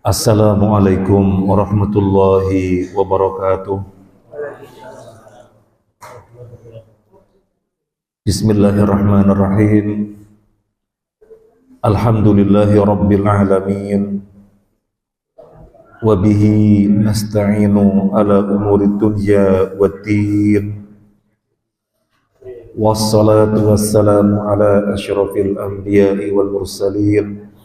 Assalamualaikum warahmatullahi wabarakatuh. Bismillahirrahmanirrahim. Alhamdulillahi rabbil alamin. Wa bihi nasta'inu ala umuri dunya waddin. Wassalatu wassalamu ala asyrafil anbiya'i wal mursalin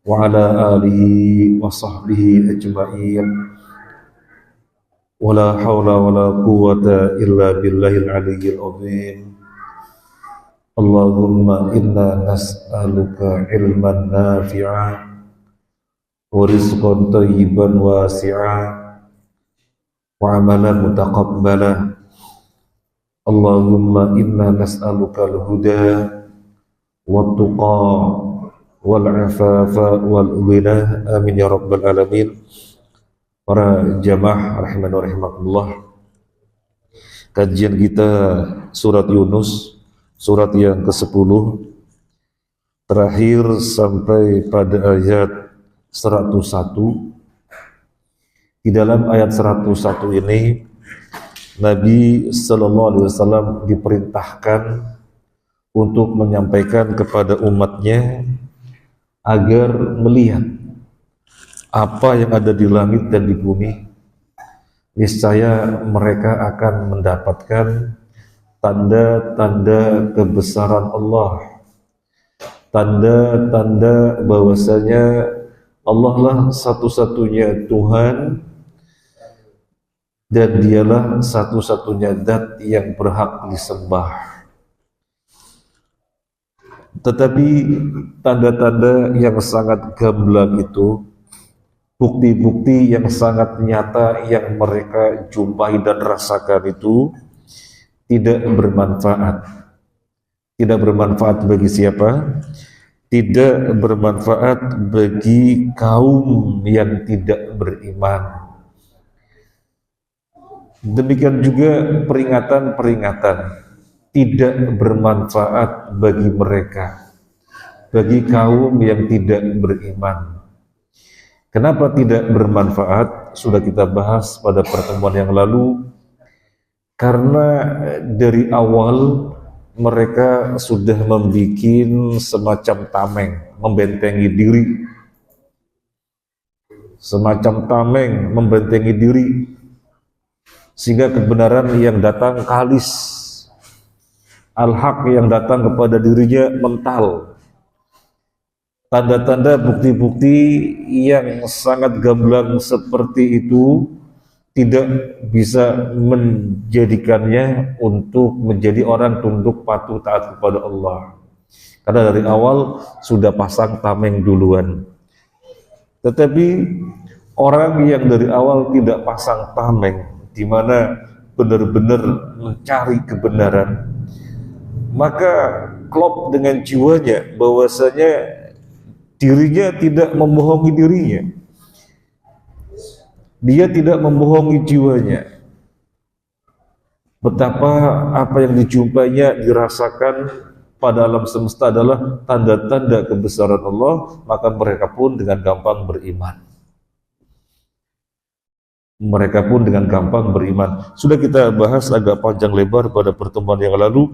wa ala alihi wa sahbihi ajma'in. Wala hawla wala quwwata illa billahil aliyyil azim. Allahumma inna nas'aluka ilman nafi'a wa rizqan thayyiban wasi'a wa amalan mutaqabbala. Allahumma inna nas'aluka al-huda wat-tuqa wal-afafa wal-ghina, amin ya rabbal alamin. Para jamaah rahimani wa rahimakumullah, kajian kita surat Yunus, surat yang ke-10, terakhir sampai pada ayat 101. Di dalam ayat 101 ini Nabi Sallallahu Alaihi Wasallam diperintahkan untuk menyampaikan kepada umatnya agar melihat apa yang ada di langit dan di bumi. Niscaya mereka akan mendapatkan tanda-tanda kebesaran Allah, tanda-tanda bahwasanya Allah lah satu-satunya Tuhan dan dialah satu-satunya zat yang berhak disembah. Tetapi tanda-tanda yang sangat gamblang itu, bukti-bukti yang sangat nyata yang mereka jumpai dan rasakan itu tidak bermanfaat. Tidak bermanfaat bagi siapa? Tidak bermanfaat bagi kaum yang tidak beriman. Demikian juga peringatan-peringatan tidak bermanfaat bagi mereka, bagi kaum yang tidak beriman. Kenapa tidak bermanfaat? Sudah kita bahas pada pertemuan yang lalu. Karena dari awal mereka sudah membuat semacam tameng, membentengi diri. Semacam tameng, membentengi diri. Sehingga kebenaran yang datang kalis. Al-haq yang datang kepada dirinya mental. Tanda-tanda bukti-bukti yang sangat gamblang seperti itu tidak bisa menjadikannya untuk menjadi orang tunduk patuh taat kepada Allah. Karena dari awal sudah pasang tameng duluan. Tetapi orang yang dari awal tidak pasang tameng, di mana benar-benar mencari kebenaran, maka klop dengan jiwanya bahwasanya dirinya tidak membohongi dirinya. Dia tidak membohongi jiwanya. Betapa apa yang dijumpainya, dirasakan pada alam semesta adalah tanda-tanda kebesaran Allah, maka mereka pun dengan gampang beriman. Mereka pun dengan gampang beriman. Sudah kita bahas agak panjang lebar pada pertemuan yang lalu.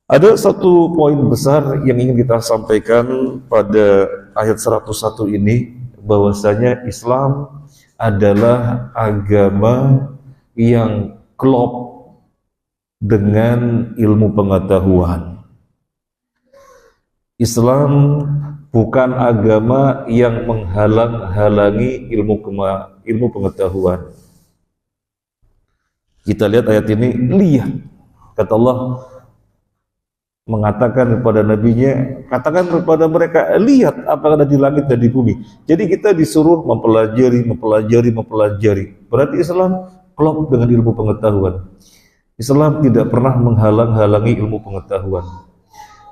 Ada satu poin besar yang ingin kita sampaikan pada ayat 101 ini, bahwasanya Islam adalah agama yang klop dengan ilmu pengetahuan. Islam bukan agama yang menghalang-halangi ilmu pengetahuan. Kita lihat ayat ini, lihat, kata Allah mengatakan kepada nabinya, katakan kepada mereka, lihat apa yang ada di langit dan di bumi. Jadi kita disuruh mempelajari. Berarti Islam klop dengan ilmu pengetahuan. Islam tidak pernah menghalang-halangi ilmu pengetahuan.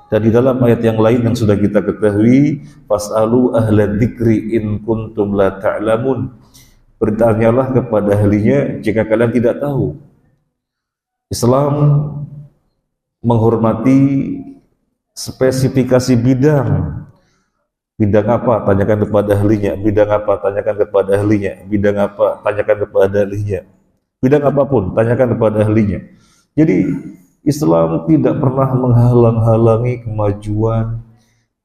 Dan di dalam ayat yang lain yang sudah kita ketahui, fas'alu ahla dzikri in kuntum la ta'lamun. Bertanyalah kepada ahlinya jika kalian tidak tahu. Islam menghormati spesifikasi bidang, Bidang apa? Tanyakan kepada ahlinya. Bidang apa? Tanyakan kepada ahlinya. Bidang apa? Tanyakan kepada ahlinya. Bidang apapun, tanyakan kepada ahlinya. Jadi Islam tidak pernah menghalang-halangi kemajuan,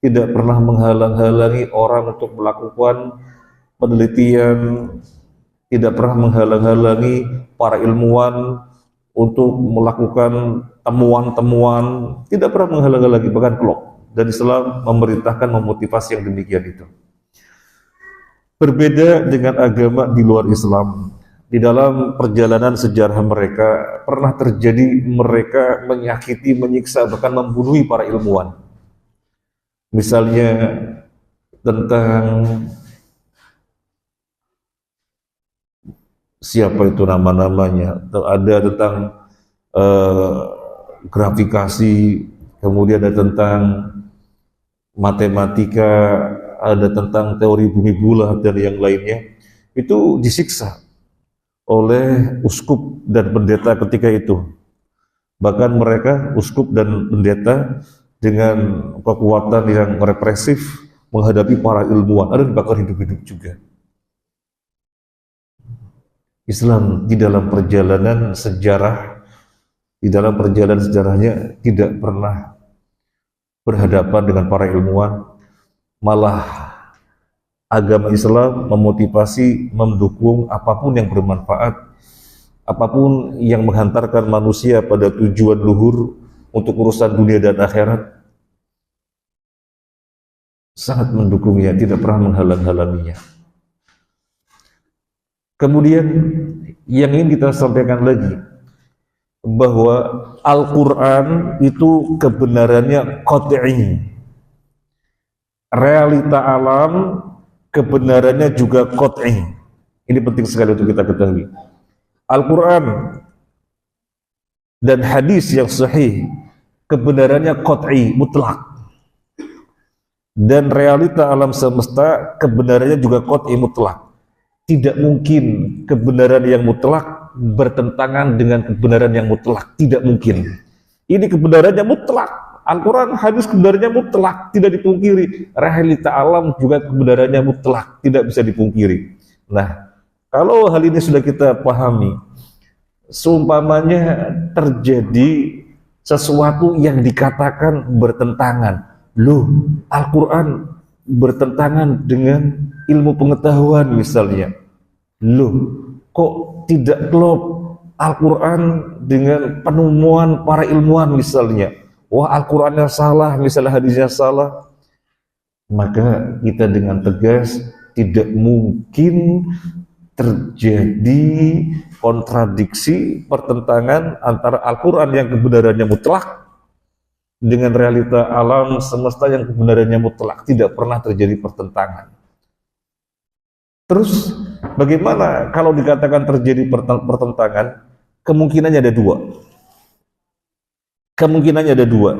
tidak pernah menghalang-halangi orang untuk melakukan penelitian, tidak pernah menghalang-halangi para ilmuwan untuk melakukan temuan-temuan, tidak pernah menghalang-halangi, bahkan klop. Dan Islam memerintahkan, memotivasi yang demikian itu. Berbeda dengan agama di luar Islam, di dalam perjalanan sejarah mereka pernah terjadi mereka menyakiti, menyiksa, bahkan membunuh para ilmuwan. Misalnya tentang siapa itu nama-namanya, ada tentang grafikasi, kemudian ada tentang matematika, ada tentang teori bumi bulat dan yang lainnya. Itu disiksa oleh uskup dan pendeta ketika itu. Bahkan mereka, uskup dan pendeta, dengan kekuatan yang represif menghadapi para ilmuwan, ada dibakar hidup-hidup juga. Islam di dalam perjalanan sejarah, di dalam perjalanan sejarahnya tidak pernah berhadapan dengan para ilmuwan, malah agama Islam memotivasi, mendukung apapun yang bermanfaat, apapun yang menghantarkan manusia pada tujuan luhur untuk urusan dunia dan akhirat, sangat mendukungnya, tidak pernah menghalang-halanginya. Kemudian yang ingin kita sampaikan lagi, bahwa Al-Quran itu kebenarannya qat'i. Realita alam kebenarannya juga qat'i. Ini penting sekali untuk kita ketahui. Al-Quran dan hadis yang sahih kebenarannya qat'i, mutlak. Dan realita alam semesta kebenarannya juga qat'i, mutlak. Tidak mungkin kebenaran yang mutlak bertentangan dengan kebenaran yang mutlak, tidak mungkin. Ini kebenarannya mutlak. Al-Quran, hadis kebenarannya mutlak, tidak dipungkiri. Realita alam juga kebenarannya mutlak, tidak bisa dipungkiri. Nah, kalau hal ini sudah kita pahami, seumpamanya terjadi sesuatu yang dikatakan bertentangan. Loh, Al-Quran bertentangan dengan ilmu pengetahuan misalnya. Loh, kok tidak klop Al-Quran dengan penemuan para ilmuwan misalnya? Wah, Al-Qurannya salah, misalnya hadisnya salah. Maka kita dengan tegas, tidak mungkin terjadi kontradiksi, pertentangan antara Al-Quran yang kebenarannya mutlak dengan realita alam semesta yang kebenarannya mutlak. Tidak pernah terjadi pertentangan. Terus bagaimana kalau dikatakan terjadi pertentangan? Kemungkinannya ada dua. Kemungkinannya ada dua.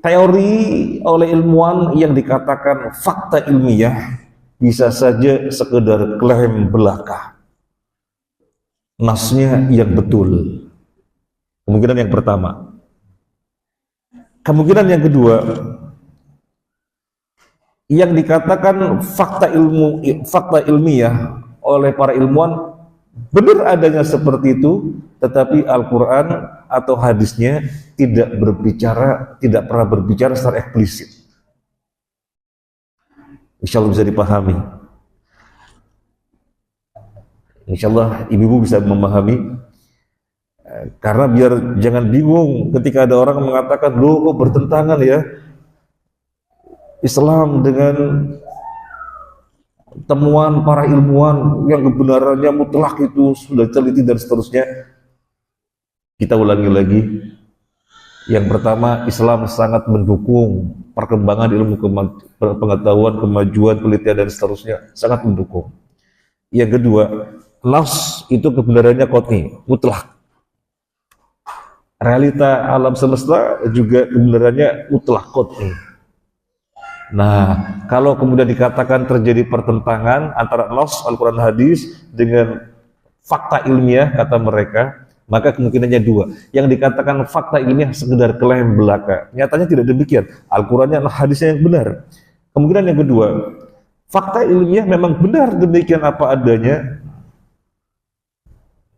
Teori oleh ilmuwan yang dikatakan fakta ilmiah bisa saja sekedar klaim belaka. Nasnya yang betul. Kemungkinan yang pertama. Kemungkinan yang kedua, yang dikatakan fakta ilmiah oleh para ilmuwan benar adanya seperti itu, tetapi Al-Quran atau hadisnya tidak pernah berbicara secara eksplisit. Insya Allah bisa dipahami. Insya Allah ibu-ibu bisa memahami. Karena biar jangan bingung ketika ada orang mengatakan, loh kok bertentangan ya Islam dengan temuan para ilmuwan yang kebenarannya mutlak itu sudah teliti dan seterusnya. Kita ulangi lagi. Yang pertama, Islam sangat mendukung perkembangan ilmu pengetahuan, kemajuan, penelitian dan seterusnya, sangat mendukung. Yang kedua, nas itu kebenarannya qat'i, mutlak. Realita alam semesta juga kebenarannya mutlak, qat'i. Nah, kalau kemudian dikatakan terjadi pertentangan antara nas Al-Quran hadis dengan fakta ilmiah, kata mereka, Maka kemungkinannya dua. Yang dikatakan fakta ilmiah sekedar klaim belaka. Nyatanya tidak demikian. Al-Qur'annya adalah hadisnya yang benar. Kemungkinan yang kedua, fakta ilmiah memang benar demikian apa adanya.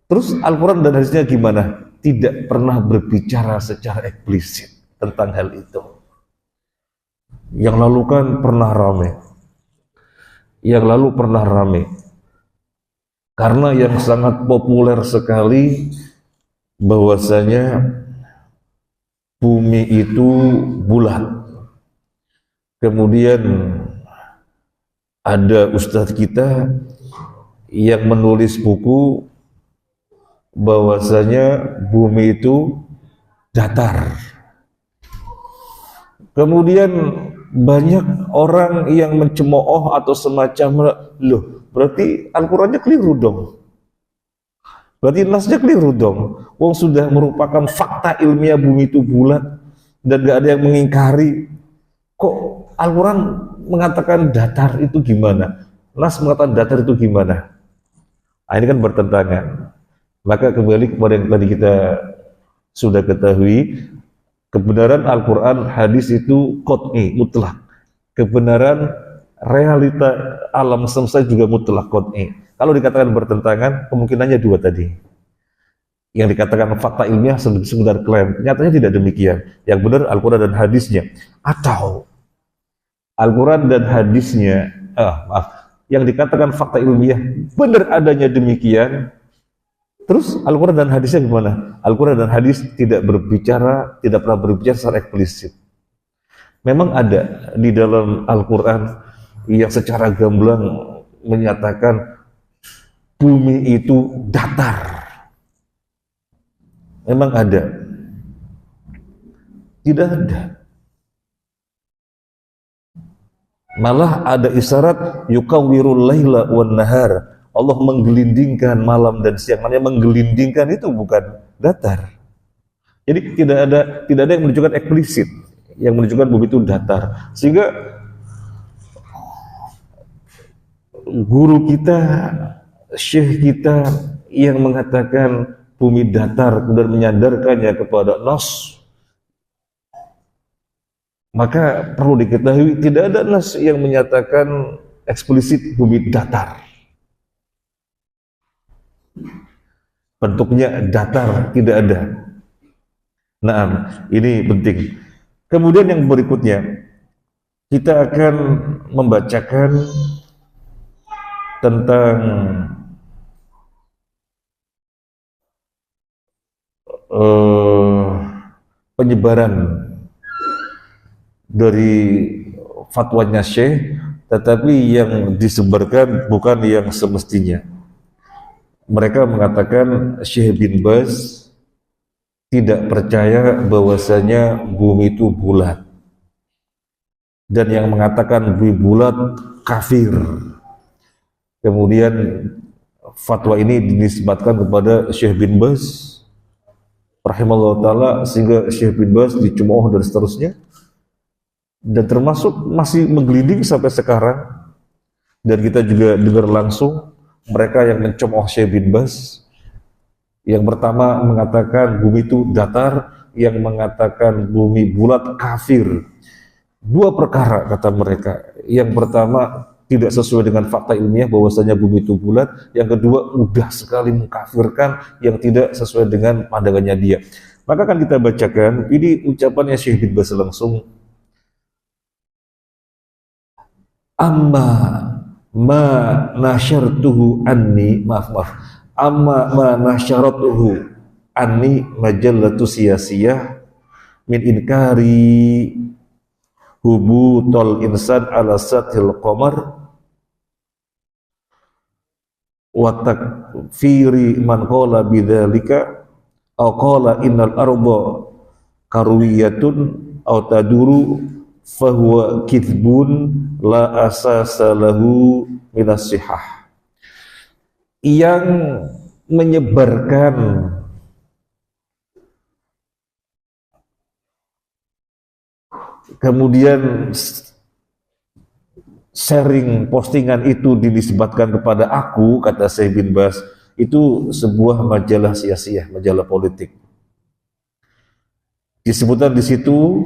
Terus Al-Quran dan hadisnya gimana? Tidak pernah berbicara secara eksplisit tentang hal itu. Yang lalu kan pernah rame. Yang lalu pernah rame. Karena yang sangat populer sekali bahwasanya bumi itu bulat. Kemudian ada ustadz kita yang menulis buku bahwasanya bumi itu datar. Kemudian banyak orang yang mencemooh atau semacam, loh berarti Al-Qurannya keliru dong. Berarti nasnya keliru dong. Wong sudah merupakan fakta ilmiah bumi itu bulat dan gak ada yang mengingkari. Kok Al-Quran mengatakan datar itu gimana? Nas mengatakan datar itu gimana? Nah, ini kan bertentangan. Maka kembali kepada yang tadi kita sudah ketahui, kebenaran Al-Quran, hadis itu qat'i, mutlak. Kebenaran realita alam semesta juga mutlak, qat'i. Kalau dikatakan bertentangan, kemungkinannya dua tadi. Yang dikatakan fakta ilmiah sekedar klaim, nyatanya tidak demikian. Yang benar Al-Quran dan hadisnya. Atau Al-Quran dan hadisnya, yang dikatakan fakta ilmiah benar adanya demikian. Terus Al-Quran dan hadisnya gimana? Al-Quran dan hadis tidak pernah berbicara secara eksplisit. Memang ada di dalam Al-Quran yang secara gamblang menyatakan bumi itu datar. Memang ada. Tidak ada. Malah ada isyarat yukawwirul laila wan nahar. Allah menggelindingkan malam dan siang. Maknanya menggelindingkan itu bukan datar. Jadi tidak ada yang menunjukkan eksplisit yang menunjukkan bumi itu datar. Sehingga guru kita, syekh kita yang mengatakan bumi datar kemudian menyandarkannya kepada nas, maka perlu diketahui tidak ada nas yang menyatakan eksplisit bumi datar. Bentuknya datar, tidak ada. Nah, ini penting. Kemudian yang berikutnya, kita akan membacakan tentang penyebaran dari fatwanya Syekh, tetapi yang disebarkan bukan yang semestinya. Mereka mengatakan Syekh bin Baz tidak percaya bahwasanya bumi itu bulat, dan yang mengatakan bumi bulat kafir. Kemudian fatwa ini dinisbatkan kepada Syekh bin Baz rahimahullah ta'ala, sehingga Syekh bin Baz dicemooh dan seterusnya, dan termasuk masih menggelinding sampai sekarang. Dan kita juga dengar langsung mereka yang mencemooh Syekh bin Baz. Yang pertama mengatakan bumi itu datar, yang mengatakan bumi bulat kafir. Dua perkara kata mereka. Yang pertama tidak sesuai dengan fakta ilmiah bahwasanya bumi itu bulat. Yang kedua mudah sekali mengkafirkan yang tidak sesuai dengan pandangannya dia. Maka akan kita bacakan ini ucapannya Syekh bin Baz langsung. Amma ma nasyartuhu anni, amma ma nasyaratuhu anni majallatu siyasiyah min inkari hubutol insan ala sathil qamar wa takfiri man qala bidzalika aw qala innal arda karwiyatun aw taduru fahuwa kithbun la asasa lahu minas sihah. Yang menyebarkan kemudian sharing postingan itu dinisbatkan kepada aku, kata Syekh bin Baz, itu sebuah majalah sia-sia, majalah politik. Disebutkan di situ,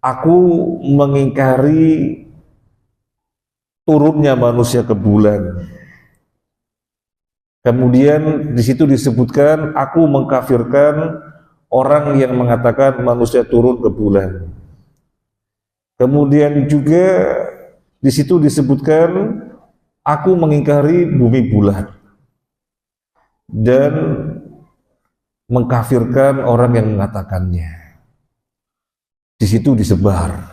aku mengingkari turunnya manusia ke bulan. Kemudian di situ disebutkan, aku mengkafirkan orang yang mengatakan manusia turun ke bulan. Kemudian juga di situ disebutkan, aku mengingkari bumi bulat dan mengkafirkan orang yang mengatakannya. Di situ disebar.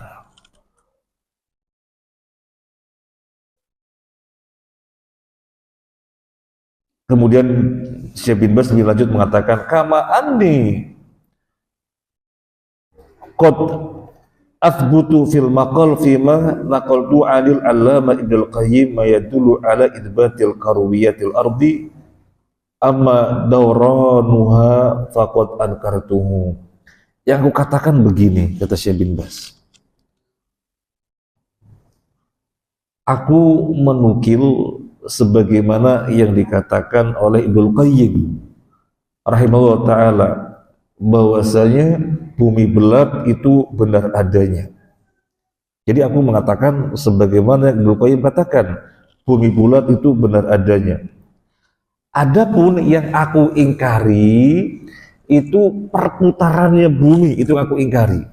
Kemudian Syekh bin Baz lebih lanjut mengatakan, kama anni qad athbutu fil maqal fima naqaltu 'anil 'allama Ibnul Qayyim ma yadullu 'ala itsbatil karwiyatil ardi amma dawranuha faqad ankartuhu. Yang aku katakan begini, kata Syekh bin Baz, aku menukil sebagaimana yang dikatakan oleh Ibnul Qayyim rahimahullah ta'ala, bahwasanya bumi bulat itu benar adanya. Jadi aku mengatakan sebagaimana Ibnul Qayyim katakan, bumi bulat itu benar adanya. Adapun yang aku ingkari itu perputarannya bumi, itu aku ingkari.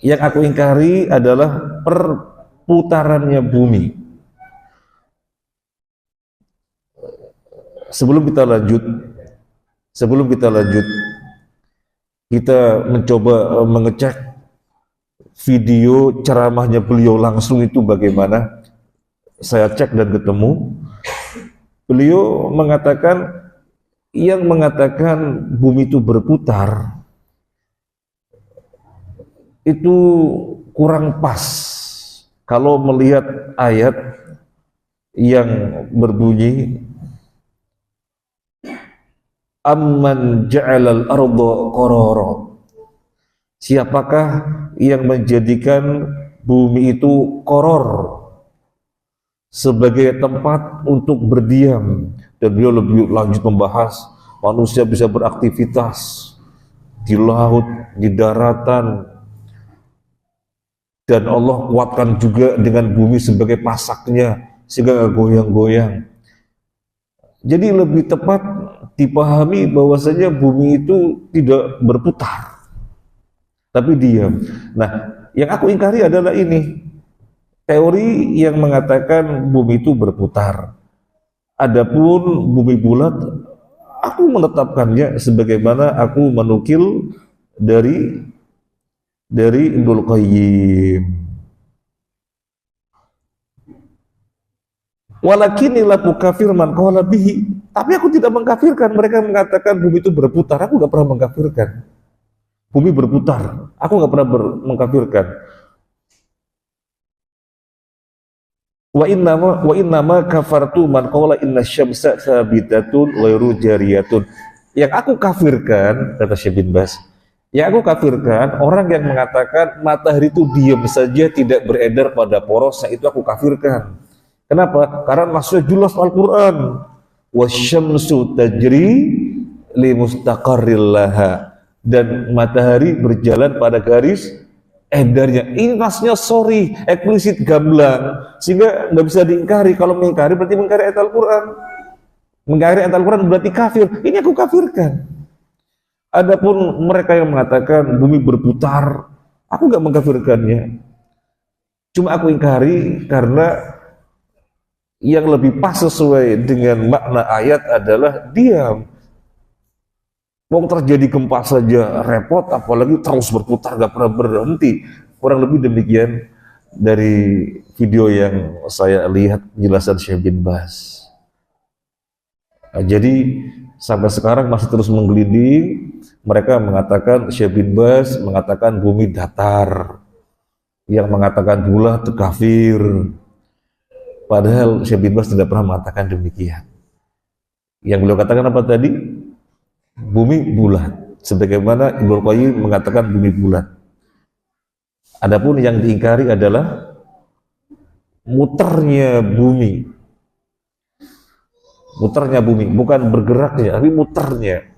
Yang aku ingkari adalah perputarannya bumi. Sebelum kita lanjut, kita mencoba mengecek video ceramahnya beliau langsung itu bagaimana. Saya cek dan ketemu, beliau mengatakan, yang mengatakan bumi itu berputar itu kurang pas kalau melihat ayat yang berbunyi amman ja'alal arda qarara. Siapakah yang menjadikan bumi itu qoror, sebagai tempat untuk berdiam. Dan beliau lebih lanjut membahas manusia bisa beraktivitas di laut, di daratan, dan Allah kuatkan juga dengan bumi sebagai pasaknya sehingga goyang-goyang. Jadi lebih tepat dipahami bahwasanya bumi itu tidak berputar, tapi diam. Nah, yang aku ingkari adalah ini, teori yang mengatakan bumi itu berputar. Adapun bumi bulat, aku menetapkannya sebagaimana aku menukil dari Ibnul Qayyim. Walakinillah mukafir man qala bihi. Tapi aku tidak mengkafirkan mereka mengatakan bumi itu berputar. Aku nggak pernah mengkafirkan bumi berputar. Aku nggak pernah mengkafirkan. Wa innama kafartu man qala inna syamsa thabitatun ghairu jariyatun. Yang aku kafirkan, kata Syekh bin Baz, yang aku kafirkan orang yang mengatakan matahari itu diam saja tidak beredar pada porosnya, itu aku kafirkan. Kenapa? Karena maksudnya jelas Al-Quran, wasyamsu tajri li mustaqarril laha, dan matahari berjalan pada garis edarnya. Ini nasnya eksplisit, gamblang, sehingga nggak bisa diingkari. Kalau mengingkari berarti mengingkari ayat Al-Quran. Mengingkari ayat Al-Quran berarti kafir. Ini aku kafirkan. Adapun mereka yang mengatakan bumi berputar, aku nggak mengkafirkannya. Cuma aku ingkari karena yang lebih pas sesuai dengan makna ayat adalah diam. Wong terjadi gempa saja repot, apalagi terus berputar gak pernah berhenti. Kurang lebih demikian dari video yang saya lihat penjelasan Syekh bin Baz. Jadi sampai sekarang masih terus menggelinding. Mereka mengatakan, Syekh bin Baz mengatakan bumi datar, yang mengatakan bulat kafir. Padahal Syekh bin Baz tidak pernah mengatakan demikian. Yang beliau katakan apa tadi? Bumi bulat, sebagaimana Ibnul Qayyim mengatakan bumi bulat. Adapun yang diingkari adalah muternya bumi. Muternya bumi, bukan bergeraknya, tapi muternya.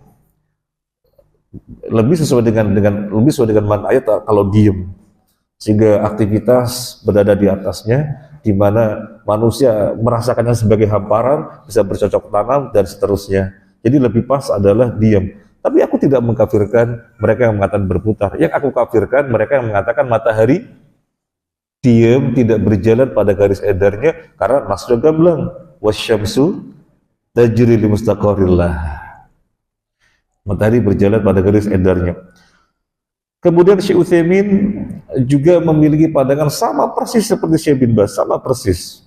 Lebih sesuai dengan mana ayat kalau diem, sehingga aktivitas berada di atasnya, di mana manusia merasakannya sebagai hamparan, bisa bercocok tanam dan seterusnya. Jadi lebih pas adalah diam. Tapi aku tidak mengkafirkan mereka yang mengatakan berputar. Yang aku kafirkan mereka yang mengatakan matahari diam, tidak berjalan pada garis edarnya, karena Nas juga bilang wasyamsu tajri li mustaqarrillah. Matahari berjalan pada garis edarnya. Kemudian Syekh Utsaimin juga memiliki pandangan sama persis seperti Syekh bin Baz, sama persis.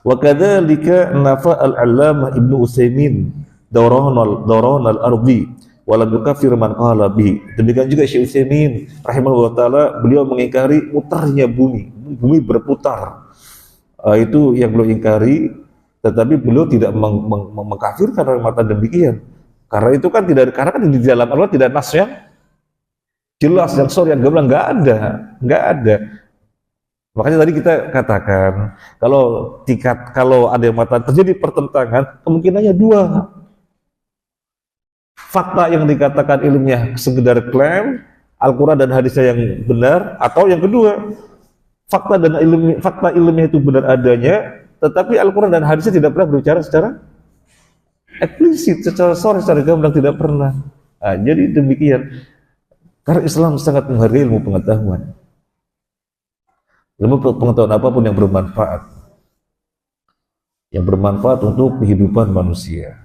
Wa kadzalika nafa al-'allamah Ibnu Utsaimin dawran al-ardi wa lam yukaffir man qala bihi. Demikian juga Syekh Utsaimin rahimahullah taala, beliau mengingkari mutarnya bumi. Bumi berputar. Itu yang beliau ingkari, tetapi beliau tidak mengkafirkan orang mata demikian. Karena itu kan tidak, karena kan di dalam Allah tidak nas yang jelas, yang sore, yang gamblang, nggak ada. Makanya tadi kita katakan kalau ada yang mata terjadi pertentangan, kemungkinannya dua. Fakta yang dikatakan ilmiah sekedar klaim, Al-Quran dan hadisnya yang benar, atau yang kedua, fakta ilmiah itu benar adanya, tetapi Al-Quran dan hadisnya tidak pernah berbicara secara eksplisit, secara sore, secara gamblang, tidak pernah. Nah, jadi demikian. Karena Islam sangat menghargai ilmu pengetahuan. Ilmu pengetahuan apapun yang bermanfaat untuk kehidupan manusia.